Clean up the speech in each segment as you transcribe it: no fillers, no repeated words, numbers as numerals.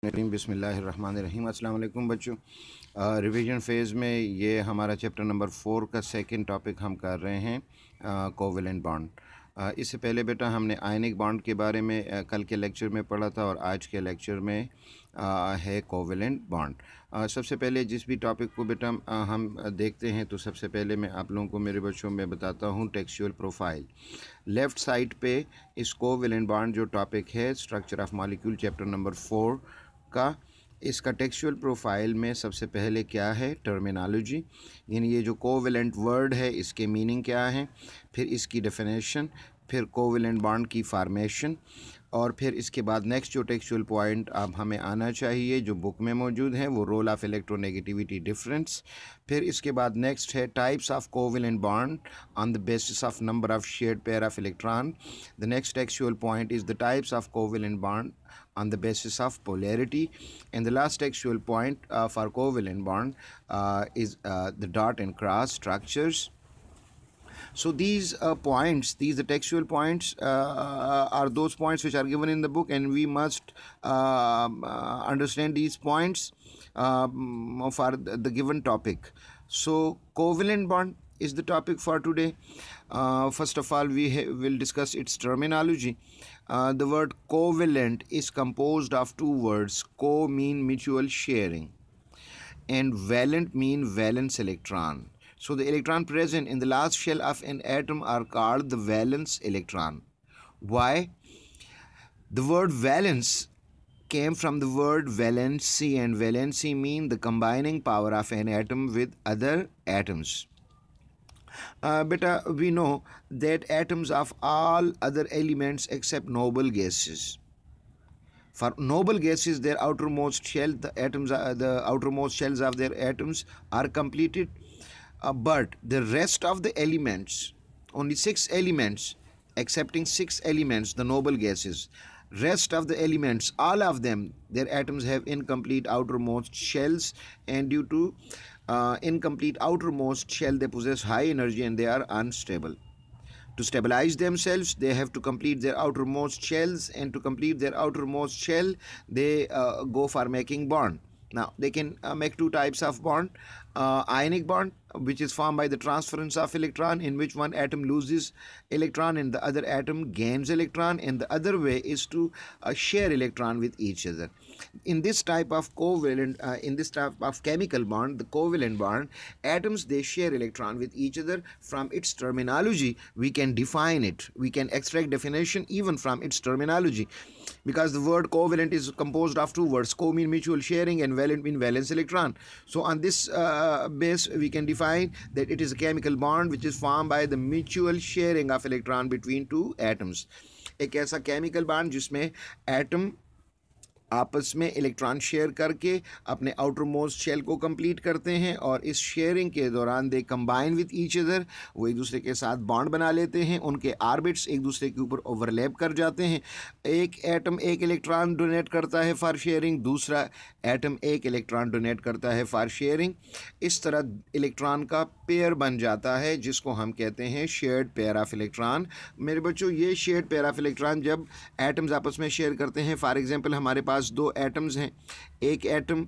बिस्मिल्लाहिर्रहमानिर्रहीम। अस्सलाम वालेकुम बच्चों। रिवीजन फ़ेज़ में ये हमारा चैप्टर नंबर 4 का सेकंड टॉपिक हम कर रहे हैं, कोवेलेंट बॉन्ड। इससे पहले बेटा हमने आयनिक बॉन्ड के बारे में कल के लेक्चर में पढ़ा था और आज के लेक्चर में है कोवेलेंट बॉन्ड। सबसे पहले जिस भी टॉपिक को बेटा हम देखते हैं तो सबसे पहले मैं आप लोगों को मेरे बच्चों में बताता हूँ टेक्सचुअल प्रोफाइल। लेफ़्ट साइड पे इस कोवेलेंट बॉन्ड जो टॉपिक है structure of molecule chapter number 4 का, इसका टेक्सचुअल प्रोफाइल में सबसे पहले क्या है, टर्मिनोलॉजी, यानी ये जो कोवेलेंट वर्ड है इसके मीनिंग क्या है, फिर इसकी डेफिनेशन, फिर कोवेलेंट बॉन्ड की फार्मेशन, और फिर इसके बाद नेक्स्ट जो टेक्सचुअल पॉइंट अब हमें आना चाहिए जो बुक में मौजूद है वो रोल ऑफ इलेक्ट्रोनेगेटिविटी डिफरेंस। फिर इसके बाद नेक्स्ट है types of covalent bond on the basis of number of shared pair of electron. The next textual point is the types of covalent bond on the basis of polarity, and the last textual point for covalent bond is the dot and cross structures. So these points, these the textual points are those points which are given in the book, and we must understand these points for the given topic. So covalent bond is the topic for today. First of all, we will discuss its terminology. The word covalent is composed of two words. Co mean mutual sharing and valent mean valence electron. So the electron present in the last shell of an atom are called the valence electron. Why? The word valence came from the word valency, and valency mean the combining power of an atom with other atoms. Beta, we know that atoms of all other elements except noble gases. For noble gases, their outermost shell, the outermost shells of their atoms are completed, but the rest of the elements, only 6 elements, excepting 6 elements, the noble gases, rest of the elements, all of them, their atoms have incomplete outermost shells, and due to incomplete outermost shell, they possess high energy and they are unstable. To stabilize themselves, they have to complete their outermost shells, and to complete their outermost shell, they go for making bond. Now, they can make two types of bond. Ionic bond, which is formed by the transference of electron, in which one atom loses electron and the other atom gains electron, and the other way is to share electron with each other. In this type of covalent, in this type of chemical bond, the covalent bond, atoms, they share electron with each other. From its terminology, we can define it. We can extract definition even from its terminology, because the word covalent is composed of two words. Co mean mutual sharing and valent mean valence electron. So on this base, we can define that it is a chemical bond which is formed by the mutual sharing of electron between two atoms. एक ऐसा chemical bond जिसमें atom आपस में electron share करके अपने outer most shell को complete करते हैं, और इस शेयरिंग के दौरान they combine with each other, वो एक दूसरे के साथ बॉन्ड बना लेते हैं, उनके आर्बिट्स एक दूसरे के ऊपर ओवरलैप कर जाते हैं। एक एटम एक इलेक्ट्रॉन डोनेट करता है फॉर शेयरिंग, दूसरा एटम एक इलेक्ट्रॉन डोनेट करता है फॉर शेयरिंग। इस तरह इलेक्ट्रॉन का पेयर बन जाता है जिसको हम कहते हैं शेयर्ड पेयर ऑफ इलेक्ट्रॉन। मेरे बच्चों, ये शेयर्ड पेयर ऑफ इलेक्ट्रॉन जब एटम्स आपस में शेयर करते हैं, फॉर एग्जांपल हमारे पास दो एटम्स हैं, एक एटम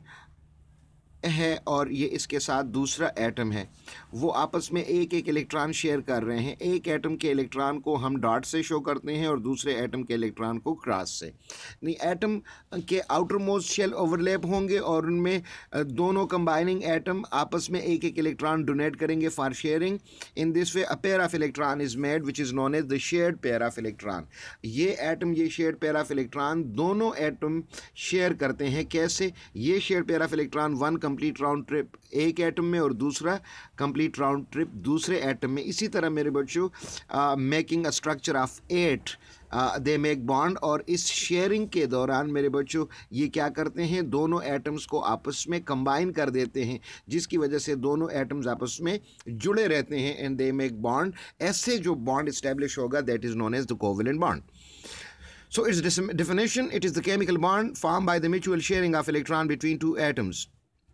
है और ये इसके साथ दूसरा एटम है, वो आपस में एक एक इलेक्ट्रॉन शेयर कर रहे हैं। एक एटम के इलेक्ट्रॉन को हम डॉट से शो करते हैं और दूसरे एटम के इलेक्ट्रॉन को क्रॉस से। नहीं, एटम के आउटर मोस्ट शेल ओवरलैप होंगे और उनमें दोनों कंबाइनिंग एटम आपस में एक एक इलेक्ट्रॉन डोनेट करेंगे for sharing. In this way a pair of electron is made which is known as the shared pair of electron. ये एटम, ये शेयर्ड पेयर ऑफ इलेक्ट्रॉन, दोनों एटम शेयर करते हैं। कैसे? ये shared pair of electron one complete round trip एक atom में और दूसरा कंप्लीट राउंड ट्रिप दूसरे एटम में। इसी तरह मेरे बच्चों, making a structure of 8 they make bond, और इस शेयरिंग के दौरान मेरे बच्चों ये क्या करते हैं, दोनों एटम्स को आपस में कंबाइन कर देते हैं, जिसकी वजह से दोनों एटम्स आपस में जुड़े रहते हैं एंड दे मेक बॉन्ड। ऐसे जो बॉन्ड इस्टेब्लिश होगा that is known as the covalent bond. So its definition, it is the chemical bond formed by the mutual sharing of electron between two atoms.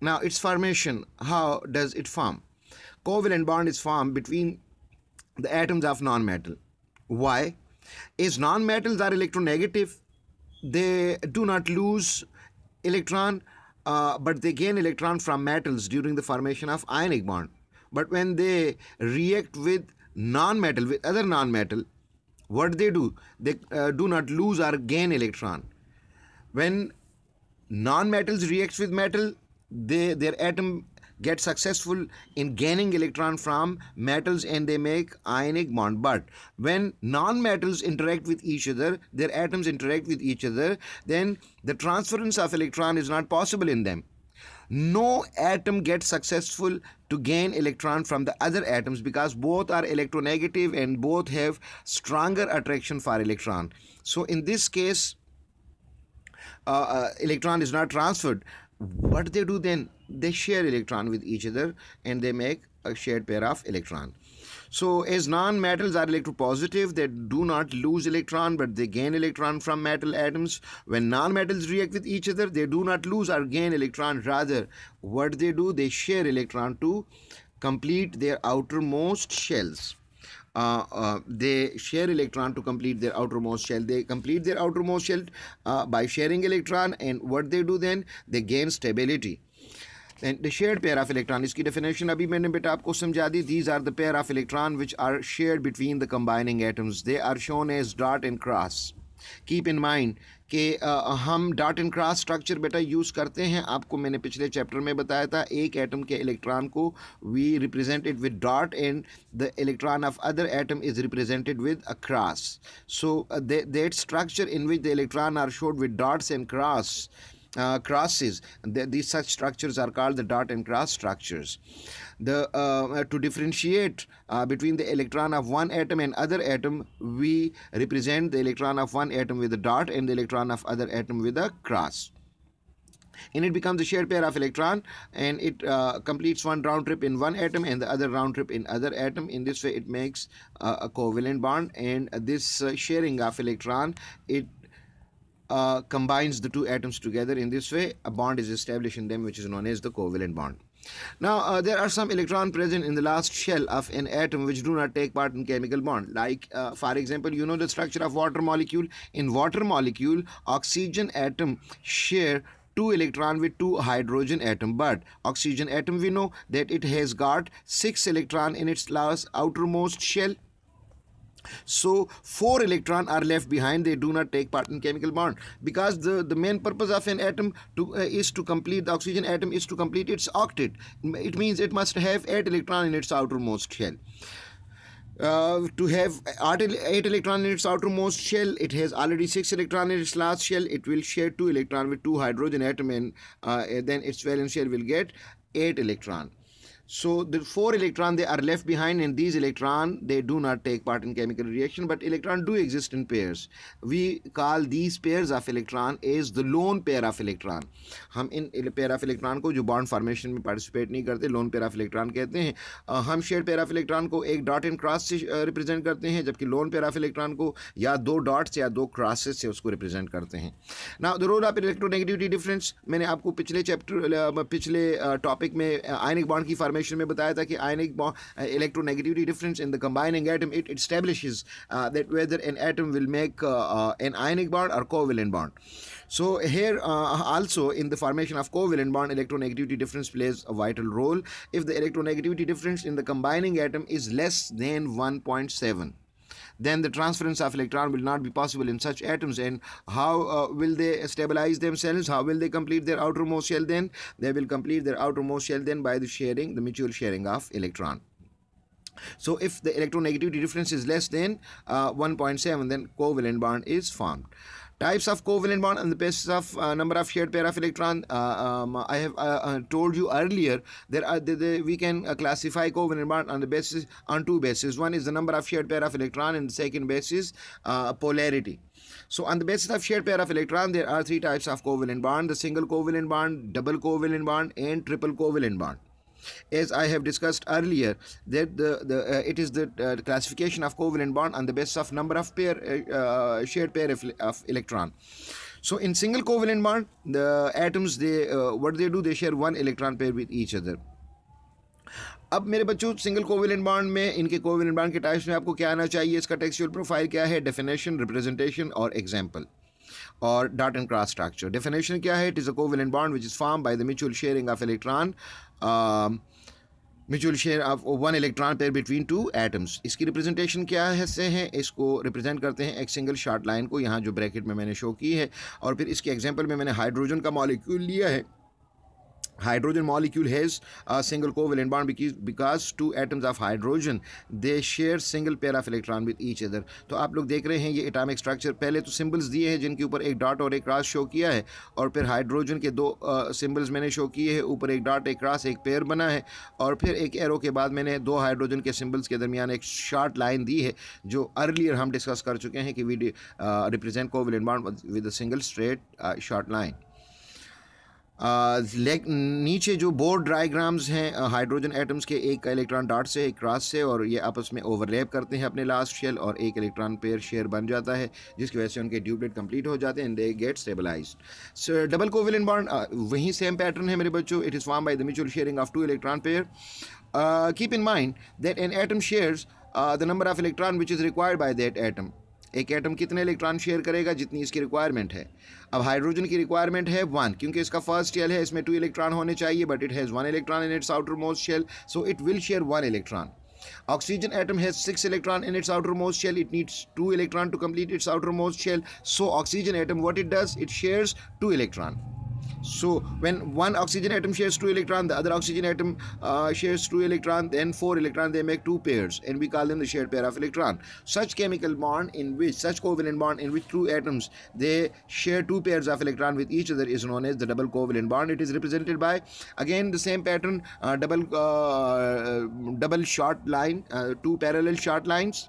Now its formation, how does it form? Covalent bond is formed between the atoms of non-metal. Why? As non-metals are electronegative, they do not lose electron, but they gain electron from metals during the formation of ionic bond. But when they react with non-metal, with other non-metal, what they do? They do not lose or gain electron. When non-metals reacts with metal, their atom get successful in gaining electron from metals and they make ionic bond. But when non-metals interact with each other, their atoms interact with each other, then the transference of electron is not possible in them. No atom gets successful to gain electron from the other atoms because both are electronegative and both have stronger attraction for electron. So in this case, electron is not transferred. What they do then? They share electron with each other and they make a shared pair of electron. So as non-metals are electropositive, they do not lose electron but they gain electron from metal atoms. When non-metals react with each other, they do not lose or gain electron. Rather, what they do? They share electron to complete their outermost shells. They share electron to complete their outermost shell. They complete their outermost shell by sharing electron, and what they do then? They gain stability. And the shared pair of electron, इसकी definition अभी मैंने बेटा आपको समझा दी. These are the pair of electron which are shared between the combining atoms. They are shown as dot and cross. Keep in mind कि हम dot and cross structure बेटा use करते हैं. आपको मैंने पिछले चैप्टर में बताया था एक एटम के इलेक्ट्रॉन को we represented with dot and the electron of other atom is represented with a cross. So that structure in which the electron are shown with dots and crosses, these such structures are called the dot and cross structures. To differentiate between the electron of one atom and other atom, we represent the electron of one atom with a dot and the electron of other atom with a cross, and it becomes a shared pair of electron, and it completes one round trip in one atom and the other round trip in other atom. In this way it makes a covalent bond, and this sharing of electron, it combines the two atoms together. In this way a bond is established in them which is known as the covalent bond. Now there are some electrons present in the last shell of an atom which do not take part in chemical bond. Like for example, you know the structure of water molecule. In water molecule, oxygen atom share 2 electron with 2 hydrogen atom, but oxygen atom we know that it has got 6 electron in its last outermost shell. So 4 electrons are left behind. They do not take part in chemical bond because the main purpose of an atom is to complete, the oxygen atom is to complete its octet. It means it must have 8 electrons in its outermost shell. To have 8 electrons in its outermost shell, it has already 6 electrons in its last shell. It will share 2 electrons with 2 hydrogen atom, and then its valence shell will get 8 electrons. So the 4 electrons they are left behind, and these electrons they do not take part in chemical reaction, but electrons do exist in pairs. We call these pairs of electron as the lone pair of electron. हम इन pair of electron को जो bond formation में participate नहीं करते lone pair of electron कहते हैं. हम shared pair of electron को एक dot and cross से represent करते हैं, जबकि lone pair of electron को या 2 dots या 2 crosses से उसको represent करते हैं. Now the role of electronegativity difference, मैंने आपको पिछले चैप्टर पिछले टॉपिक में ionic bond की formation में बताया था कि ionic bond electronegativity difference in the combining atom, it establishes that whether an atom will make an ionic bond or covalent bond. So here also in the formation of covalent bond, electronegativity difference plays a vital role. If the electronegativity difference in the combining atom is less than 1.7, then the transference of electron will not be possible in such atoms. And how will they stabilize themselves? How will they complete their outermost shell then? They will complete their outermost shell then by the mutual sharing of electron. So if the electronegativity difference is less than 1.7, then covalent bond is formed. Types of covalent bond on the basis of number of shared pair of electron. I have told you earlier we can classify covalent bond on two bases. One is the number of shared pair of electron, and the second basis polarity. So on the basis of shared pair of electron, there are 3 types of covalent bond: the single covalent bond, double covalent bond, and triple covalent bond. As I have discussed earlier, that it is the classification of covalent bond on the basis of number of shared pair of electron. So in single covalent bond, the atoms what they do, they share 1 electron pair with each other. अब मेरे बच्चों single covalent bond में इनके covalent bond के types में आपको क्या आना चाहिए, इसका टेक्सचुअल प्रोफाइल क्या है, डेफिनेशन, रिप्रेजेंटेशन और एग्जाम्पल. और dot and cross structure. Definition क्या है? It is a covalent bond which is form by the mutual sharing of electron, mutual share of one electron pair between two atoms. इसकी representation क्या है से है? इसको रिप्रेजेंट करते हैं एक सिंगल शॉर्ट लाइन को, यहाँ जो ब्रैकेट में मैंने शो की है, और फिर इसके एग्जांपल में मैंने हाइड्रोजन का मॉलिक्यूल लिया है। Hydrogen molecule has a single covalent bond because two atoms of hydrogen they share single pair of electron with each other। तो आप लोग देख रहे हैं ये एटॉमिक स्ट्रक्चर, पहले तो सिंबल्स दिए हैं जिनके ऊपर एक डॉट और एक क्रॉस शो किया है, और फिर हाइड्रोजन के दो सिंबल्स मैंने शो किए हैं, ऊपर एक डॉट एक क्रॉस एक पेयर बना है, और फिर एक एरो के बाद मैंने दो हाइड्रोजन के सिंबल्स के दरमियान एक शॉर्ट लाइन दी है, जो अर्लियर हम डिस्कस कर चुके हैं कि we represent covalent bond with a single straight short line. नीचे जो बोर्ड डायग्राम्स हैं हाइड्रोजन एटम्स के, एक का इलेक्ट्रॉन डॉट से एक क्रॉस से, और ये आपस में ओवरलैप करते हैं अपने लास्ट शेल, और एक इलेक्ट्रॉन पेयर शेयर बन जाता है, जिसकी वजह से उनके ड्यूप्लेट कंप्लीट हो जाते हैं and they get stabilized. So double covalent bond वही सेम पैटर्न है मेरे बच्चों। It is form by the mutual sharing of two electron pair. Keep in mind that an atom shares the number of electron which is required by that atom. एक atom कितने electron share करेगा? जितनी इसकी requirement है। अब hydrogen की requirement है 1, क्योंकि इसका फर्स्ट शेल है, इसमें 2 इलेक्ट्रॉन होने चाहिए, but it has 1 electron in its outermost shell, so it will share 1 electron. Oxygen atom has 6 electron in its outermost shell. It needs 2 electron to complete its outermost shell. So oxygen atom, what it does, it shares 2 electron. So when one oxygen atom shares 2 electron, the other oxygen atom shares 2 electron, then 4 electron, they make 2 pairs, and we call them the shared pair of electron. Such chemical bond in which, such covalent bond in which two atoms they share 2 pairs of electron with each other is known as the double covalent bond. It is represented by, again, the same pattern, double short line, 2 parallel short lines।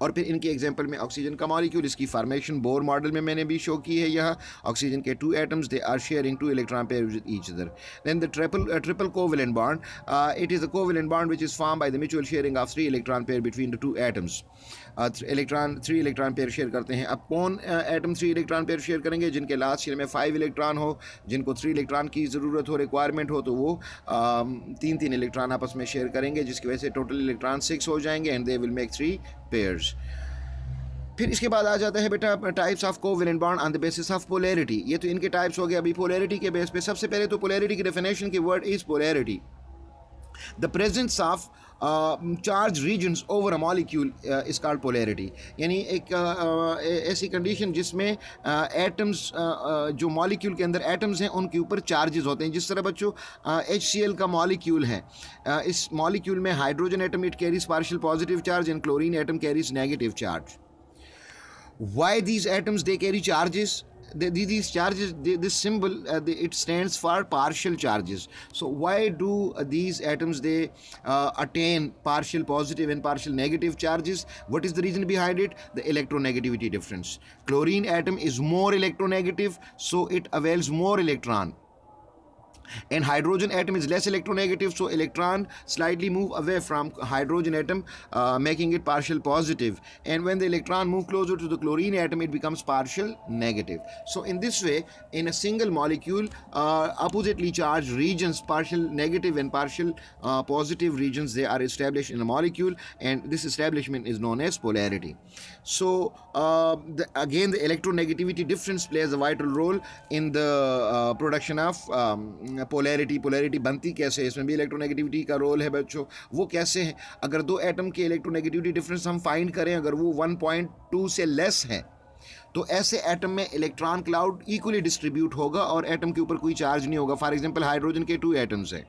और फिर इनके example में oxygen का molecule, इसकी formation Bohr model में मैंने भी show की है। यहाँ ऑक्सीजन के 2 atoms they are sharing 2 electron pair with each other. Then the triple covalent bond, it is a covalent bond which is form by the mutual sharing of 3 electron pair between the 2 atoms. 3 electron pair share करते हैं। अब कौन atom 3 electron pair share करेंगे? जिनके last shell में 5 electron हो, जिनको 3 electron की ज़रूरत हो, रिक्वायरमेंट हो, तो वो 3 इलेक्ट्रॉन आपस में शेयर करेंगे, जिसकी वजह से टोटल इलेक्ट्रॉन 6 हो जाएंगे and they will make 3 pairs. फिर इसके बाद आ जाता है बेटा types of covalent bond on the basis of polarity. ये तो इनके टाइप्स हो गए। अभी पोलैरिटी के बेस पे सबसे पहले तो पोलैरिटी की डेफिनेशन की word is polarity, the presence of charge regions over a molecule is called polarity. यानी एक ऐसी कंडीशन जिसमें एटम्स, जो मॉलिक्यूल के अंदर एटम्स हैं उनके ऊपर चार्जेस होते हैं। जिस तरह बच्चों HCl का मॉलिक्यूल है, इस मॉलिक्यूल में hydrogen atom it carries partial positive charge and chlorine atom carries negative charge. Why these atoms they carry charges? These charges, this symbol, it stands for partial charges. So why do these atoms they attain partial positive and partial negative charges? What is the reason behind it? The electronegativity difference. Chlorine atom is more electronegative, so it avails more electron. And hydrogen atom is less electronegative, so electron slightly move away from hydrogen atom, making it partial positive. And when the electron move closer to the chlorine atom, it becomes partial negative. So in this way, in a single molecule, oppositely charged regions, partial negative and partial positive regions, they are established in a molecule, and this establishment is known as polarity. So again, the electronegativity difference plays a vital role in the production of polarity बनती कैसे है? इसमें भी electronegativity का role है बच्चों। वो कैसे है? अगर दो एटम के इलेक्ट्रोनेगेटिविटी डिफरेंस हम फाइंड करें, अगर वो 1.2 से लेस है, तो ऐसे एटम में इलेक्ट्रॉन क्लाउड इक्वली डिस्ट्रीब्यूट होगा और एटम के ऊपर कोई चार्ज नहीं होगा। फॉर एग्जांपल हाइड्रोजन के 2 एटम्स हैं,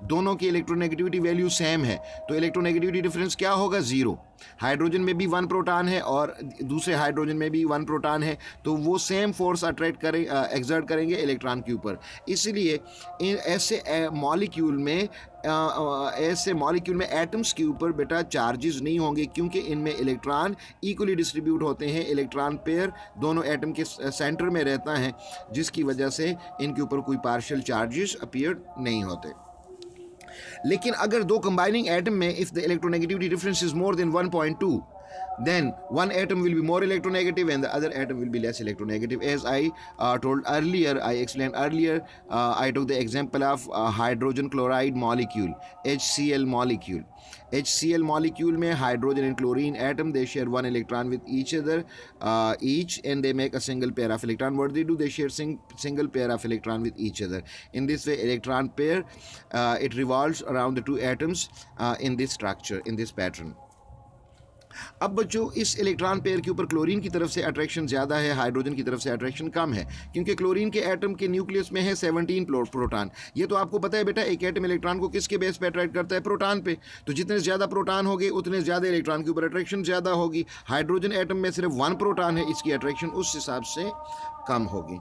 दोनों की इलेक्ट्रोनेगेटिविटी वैल्यू सेम है, तो इलेक्ट्रोनेगेटिविटी डिफरेंस क्या होगा? 0। हाइड्रोजन में भी 1 प्रोटॉन है और दूसरे हाइड्रोजन में भी 1 प्रोटॉन है, तो वो सेम फोर्स अट्रैक्ट एक्सर्ट करेंगे इलेक्ट्रॉन के ऊपर। इसलिए ऐसे मॉलिक्यूल में एटम्स के ऊपर बेटा चार्जेस नहीं होंगे, क्योंकि इनमें इलेक्ट्रॉन इक्वली डिस्ट्रीब्यूट होते हैं। इलेक्ट्रॉन पेयर दोनों एटम के सेंटर में रहता है, जिसकी वजह से इनके ऊपर कोई पार्शियल चार्जेस अपीयर नहीं होते। लेकिन अगर दो कंबाइनिंग एटम में if the electronegativity difference is more than 1.2, then one atom will be more electronegative and the other atom will be less electronegative. As I told earlier, I explained earlier, I took the example of hydrogen chloride molecule, HCl molecule. HCl molecule में hydrogen and chlorine atom, they share one electron with each other, each, and they make a single pair of electron. What they do, they share single pair of electron with each other. In this way, electron pair, it revolves around the two atoms in this structure, in this pattern. अब बच्चों इस electron pair के ऊपर chlorine की तरफ से attraction ज़्यादा है, हाइड्रोजन की तरफ से अट्रैक्शन कम है, क्योंकि क्लोरीन के एटम के न्यूक्लियस में है 17 प्रोटॉन। ये तो आपको पता है बेटा, एक एटम इलेक्ट्रॉन को किसके बेस पे अट्रैक्ट करता है? प्रोटॉन पे। तो जितने ज़्यादा प्रोटॉन होंगे उतने ज़्यादा इलेक्ट्रॉन के ऊपर अट्रैक्शन ज़्यादा होगी। हाइड्रोजन एटम में सिर्फ 1 प्रोटॉन है, इसकी अट्रैक्शन उस हिसाब से कम होगी।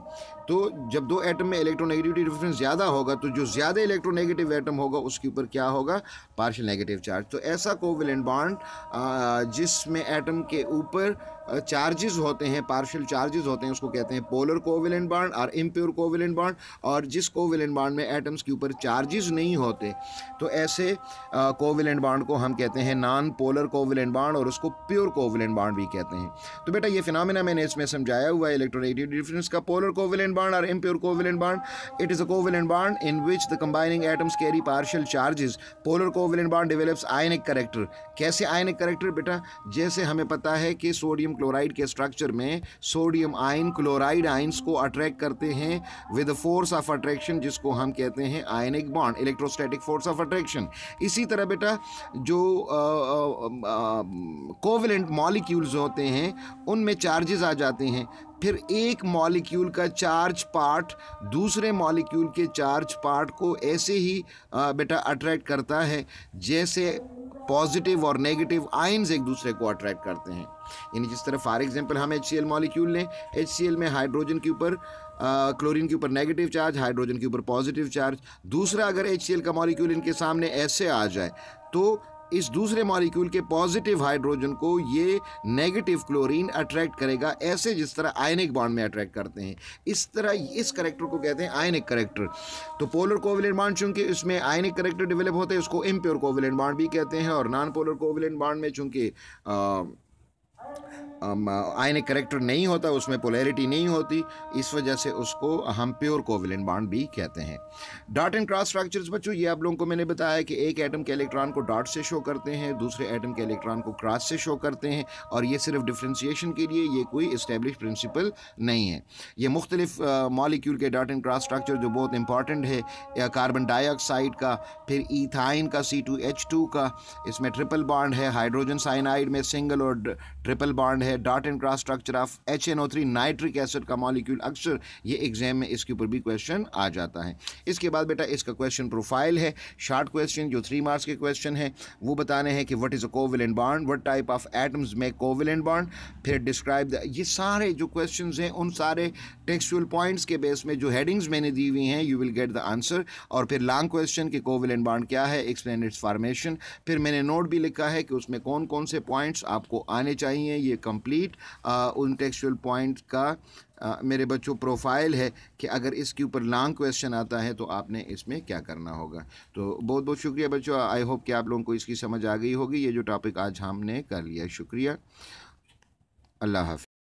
तो जब दो एटम में इलेक्ट्रोनेगेटिविटी डिफरेंस ज़्यादा होगा तो जो ज़्यादा इलेक्ट्रोनेगेटिव एटम होगा उसके ऊपर क्या होगा? Partial negative charge. तो ऐसा कोवेलेंट बॉन्ड जिसमें एटम के ऊपर चार्जेस होते हैं, पार्शियल चार्जेस होते हैं, उसको कहते हैं पोलर कोवेलेंट बॉन्ड और इम्प्योर कोवेलेंट बॉन्ड। और जिस कोवेलेंट बॉन्ड में एटम्स के ऊपर चार्जेस नहीं होते तो ऐसे कोवेलेंट बॉन्ड को हम कहते हैं नॉन पोलर कोवेलेंट बॉन्ड, और उसको प्योर कोवेलेंट बॉन्ड भी कहते हैं। तो बेटा ये फिनोमेना मैंने इसमें समझाया हुआ है इलेक्ट्रोनेगेटिविटी डिफरेंस का। पोलर कोवेलेंट बॉन्ड और impure covalent bond, it is a covalent bond in which the combining atoms carry partial charges. Polar covalent bond develops ionic character. कैसे आयनिक कैरेक्टर बेटा? जैसे हमें पता है कि सोडियम क्लोराइड के स्ट्रक्चर में सोडियम आयन क्लोराइड आयंस को अट्रैक्ट करते हैं विद फोर्स ऑफ अट्रैक्शन, जिसको हम कहते हैं ionic bond, electrostatic force of attraction. इसी तरह बेटा जो कोवेलेंट मॉलिक्यूल्स होते हैं उनमें चार्जेस आ जाते हैं, फिर एक मॉलिक्यूल का चार्ज पार्ट दूसरे मॉलिक्यूल के चार्ज पार्ट को ऐसे ही बेटा अट्रैक्ट करता है जैसे पॉजिटिव और नेगेटिव आयंस एक दूसरे को अट्रैक्ट करते हैं। यानी जिस तरह फॉर एग्जांपल हम HCl मॉलिक्यूल लें, HCl में हाइड्रोजन के ऊपर क्लोरीन के ऊपर नेगेटिव चार्ज, हाइड्रोजन के ऊपर पॉजिटिव चार्ज। दूसरा अगर HCl का मॉलिक्यूल इनके सामने ऐसे आ जाए तो इस दूसरे मॉलिक्यूल के पॉजिटिव हाइड्रोजन को ये नेगेटिव क्लोरीन अट्रैक्ट करेगा, ऐसे जिस तरह आयनिक बॉन्ड में अट्रैक्ट करते हैं। इस तरह इस करेक्टर को कहते हैं आयनिक करेक्टर। तो पोलर कोवेलेंट बॉन्ड चूंकि इसमें आयनिक करेक्टर डेवलप होते हैं उसको इम्प्योर कोवेलेंट बॉन्ड भी कहते हैं, और नॉन पोलर कोवेलेंट बॉन्ड में चूंकि आयनिक करेक्टर नहीं होता, उसमें पोलैरिटी नहीं होती, इस वजह से उसको हम प्योर कोवेलेंट बॉन्ड भी कहते हैं। डॉट एंड क्रॉस स्ट्रक्चर्स बच्चों, ये आप लोगों को मैंने बताया कि एक एटम के इलेक्ट्रॉन को डॉट से शो करते हैं, दूसरे एटम के इलेक्ट्रॉन को क्रॉस से शो करते हैं, और ये सिर्फ डिफ्रेंसिएशन के लिए, ये कोई इस्टेब्लिश प्रिंसिपल नहीं है। ये मुख्तलिफ मॉलिक्यूल के डॉट एंड क्रॉस स्ट्रक्चर जो बहुत इंपॉर्टेंट है, कार्बन डाइऑक्साइड का, फिर ईथाइन का C2H2 का, इसमें ट्रिपल बॉन्ड है, हाइड्रोजन साइनाइड में सिंगल और ट्रिपल बॉन्ड है, dot and cross structure of HNO3 nitric acid का मॉलिक्यूल, अक्सर ये एग्जाम में इसके ऊपर भी क्वेश्चन आ जाता है। इसके बाद बेटा इसका क्वेश्चन प्रोफाइल है, शॉर्ट क्वेश्चन जो 3 मार्क्स के क्वेश्चन है, वो बताने हैं कि what is a covalent bond, what type of atoms make covalent bond, फिर डिस्क्राइब ये सारे जो क्वेश्चंस हैं उन सारे टेक्सचुअल पॉइंट्स के बेस में जो हेडिंग्स मैंने दी हुई हैं you will get the answer. और फिर लॉन्ग क्वेश्चन कि कोवेलेंट बॉन्ड क्या है, एक्सप्लेन इट्स फॉर्मेशन। फिर मैंने नोट भी लिखा है कि उसमें कौन कौन से पॉइंट्स आपको आने चाहिए, ये कंप्लीट उन टेक्सचुअल पॉइंट का मेरे बच्चों प्रोफाइल है कि अगर इसके ऊपर लॉन्ग क्वेश्चन आता है तो आपने इसमें क्या करना होगा। तो बहुत बहुत शुक्रिया बच्चों, आई होप कि आप लोगों को इसकी समझ आ गई होगी। ये जो टॉपिक आज हमने कर लिया, शुक्रिया, अल्लाह हाफ़िज़।